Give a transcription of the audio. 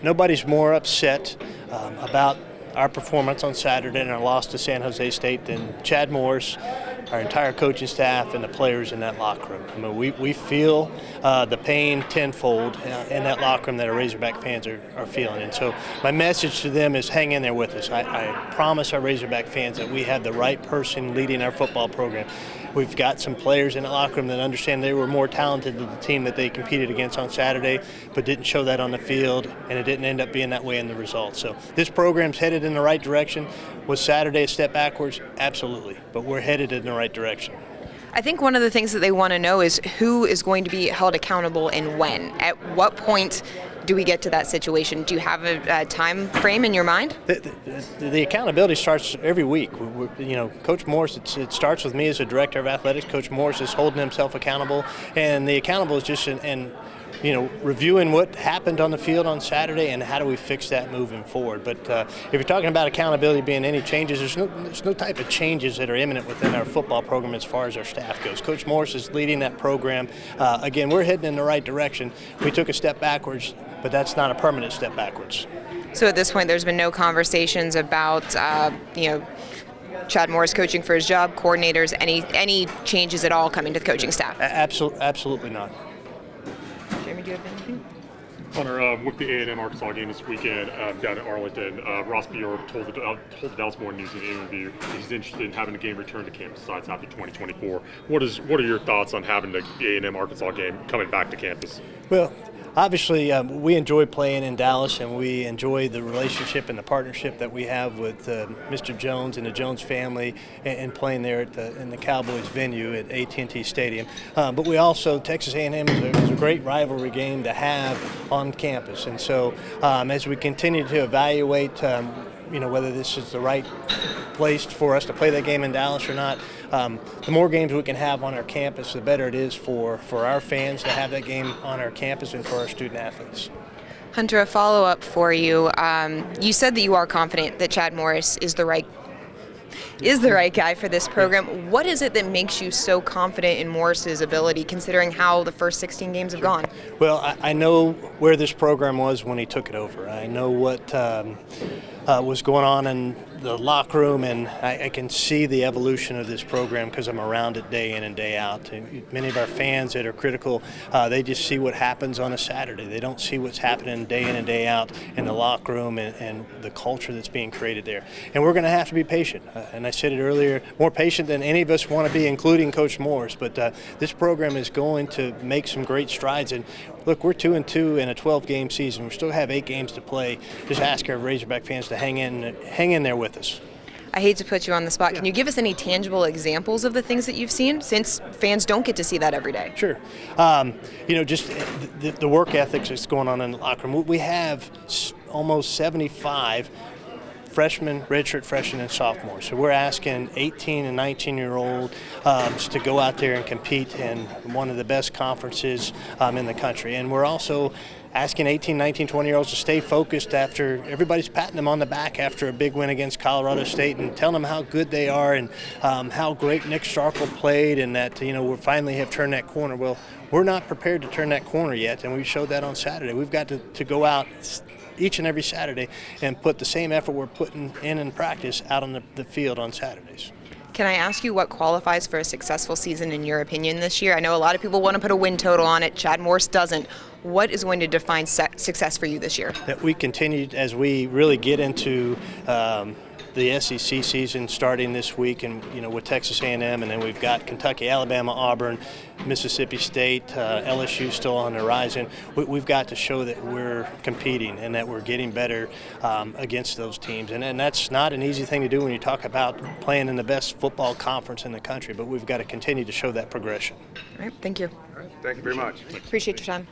nobody's more upset about our performance on Saturday and our loss to San Jose State than Chad Morris, our entire coaching staff, and the players in that locker room. I mean, we feel the pain tenfold in that locker room that our Razorback fans are feeling. And so my message to them is hang in there with us. I promise our Razorback fans that we have the right person leading our football program. We've got some players in the locker room that understand they were more talented than the team that they competed against on Saturday, but didn't show that on the field, and it didn't end up being that way in the results. So this program's headed in the right direction. Was Saturday a step backwards? Absolutely, but we're headed in the right direction. I think one of the things that they want to know is who is going to be held accountable and when. At what point do we get to that situation? Do you have a time frame in your mind? The accountability starts every week. Coach Morris, it starts with me as a director of athletics. Coach Morris is holding himself accountable, and the accountable is just reviewing what happened on the field on Saturday and how do we fix that moving forward. But if you're talking about accountability being any changes, there's no type of changes that are imminent within our football program as far as our staff goes. Coach Morris is leading that program. Again, we're heading in the right direction. We took a step backwards, but that's not a permanent step backwards. So at this point, there's been no conversations about, Chad Morris coaching for his job, coordinators, any changes at all coming to the coaching staff? Absolutely not. Jeremy, do you have anything? Hunter, with the A&M Arkansas game this weekend down in Arlington, Ross Bjork told the Dallas Morning News in an interview he's interested in having the game return to campus sites after 2024. What are your thoughts on having the A&M Arkansas game coming back to campus? Well, obviously, we enjoy playing in Dallas, and we enjoy the relationship and the partnership that we have with Mr. Jones and the Jones family, and playing there in the Cowboys venue at AT&T Stadium. But we also, Texas A&M is a great rivalry game to have on campus, and so as we continue to evaluate, whether this is the right place for us to play that game in Dallas or not. The more games we can have on our campus, the better it is for our fans to have that game on our campus and for our student athletes. Hunter, a follow-up for you. You said that you are confident that Chad Morris is the right guy for this program. What is it that makes you so confident in Morris's ability, considering how the first 16 games have gone? Well, I know where this program was when he took it over. I know what was going on in the locker room, and I can see the evolution of this program because I'm around it day in and day out. And many of our fans that are critical, they just see what happens on a Saturday. They don't see what's happening day in and day out in the locker room and the culture that's being created there. And we're going to have to be patient. And I said it earlier, more patient than any of us want to be, including Coach Morris. But this program is going to make some great strides. And look, we're 2-2 in a 12-game season. We still have 8 games to play. Just ask our Razorback fans to hang in there with us. I hate to put you on the spot. Can you give us any tangible examples of the things that you've seen, since fans don't get to see that every day? Sure. Just the work ethics that's going on in the locker room. We have almost 75 freshmen, redshirt freshmen, and sophomores. So we're asking 18 and 19-year-olds to go out there and compete in one of the best conferences in the country. And we're also asking 18, 19, 20-year-olds to stay focused after everybody's patting them on the back after a big win against Colorado State and telling them how good they are and how great Nick Starkel played and that, we finally have turned that corner. Well, we're not prepared to turn that corner yet, and we showed that on Saturday. We've got to go out each and every Saturday and put the same effort we're putting in practice out on the field on Saturdays. Can I ask you what qualifies for a successful season in your opinion this year? I know a lot of people want to put a win total on it. Chad Morris doesn't. What is going to define success for you this year? That we continue as we really get into the SEC season starting this week, and with Texas A&M, and then we've got Kentucky, Alabama, Auburn, Mississippi State, LSU still on the horizon. We've got to show that we're competing and that we're getting better against those teams, and that's not an easy thing to do when you talk about playing in the best football conference in the country, but we've got to continue to show that progression. All right, thank you. All right, thank you very much. Appreciate your time.